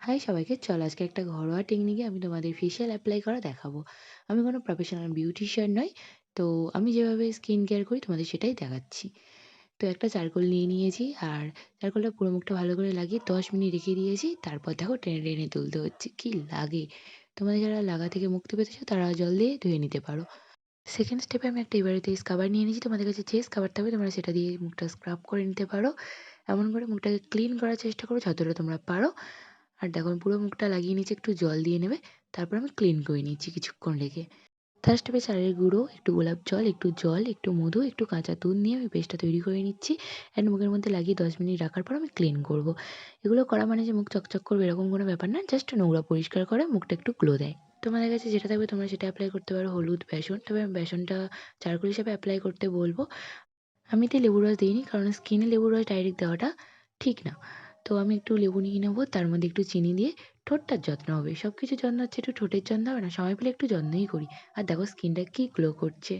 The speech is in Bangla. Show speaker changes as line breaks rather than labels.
হাই সবাইকে, চলো আজকে একটা ঘরোয়া টেকনিকে আমি তোমাদের ফেসিয়াল অ্যাপ্লাই করা দেখাবো। আমি কোনো প্রফেশনাল বিউটিশিয়ান নই। তো আমি যেভাবে স্কিন কেয়ার করি তোমাদের সেটাই দেখাচ্ছি। তো একটা চারকোল নিয়ে নিয়েছি, আর চারকোলটা পুরো মুখটা ভালো করে লাগিয়ে 10 মিনিট রেখে দিয়েছি। তারপর দেখো টেনে টেনে তুলতে হচ্ছে, কি লাগে। তোমাদের যারা লাগা থেকে মুক্তি পেতে চাও তারা জল দিয়ে ধুয়ে নিতে পারো। সেকেন্ড স্টেপে আমি একটা এবারেতে স্কাবার নিয়ে নিয়েছি। তোমাদের কাছে যে স্কাবার থাকবে তোমরা সেটা দিয়ে মুখটা স্ক্রাব করে নিতে পারো। এমন করে মুখটাকে ক্লিন করার চেষ্টা করো যতটা তোমরা পারো। আর দেখো আমি পুরো মুখটা লাগিয়ে নিচ্ছি, একটু জল দিয়ে নেবে। তারপর আমি ক্লিন করে নিচ্ছি কিছুক্ষণ রেখে। থার্ড স্টেপে চালের গুঁড়ো, একটু গোলাপ জল, একটু মধু, একটু কাঁচা দুধ নিয়ে আমি পেস্টটা তৈরি করে নিচ্ছি। অ্যান্ড মুখের মধ্যে লাগিয়ে 10 মিনিট রাখার পর আমি ক্লিন করব। এগুলো করা মানে যে মুখ চকচক করবে এরকম কোনো ব্যাপার না, জাস্ট নোংরা পরিষ্কার করে মুখটা একটু গ্লো দেয়। তোমাদের কাছে যেটা থাকবে তোমরা সেটা অ্যাপ্লাই করতে পারো, হলুদ, বেসন। তবে আমি বেসনটা চারকোল হিসাবে অ্যাপ্লাই করতে বলবো। আমি এতে লেবুর রস দিইনি, কারণ স্কিনে লেবুর রস ডাইরেক্ট দেওয়াটা ঠিক না। তো আমি একটু লেবু নিয়ে নেবো, তার মধ্যে একটু চিনি দিয়ে ঠোঁটটার যত্ন হবে। সব কিছুর যত্ন হচ্ছে, একটু ঠোঁটের যত্ন হবে না? সময় পেলে একটু যত্নই করি। আর দেখো স্কিনটা কি গ্লো করছে।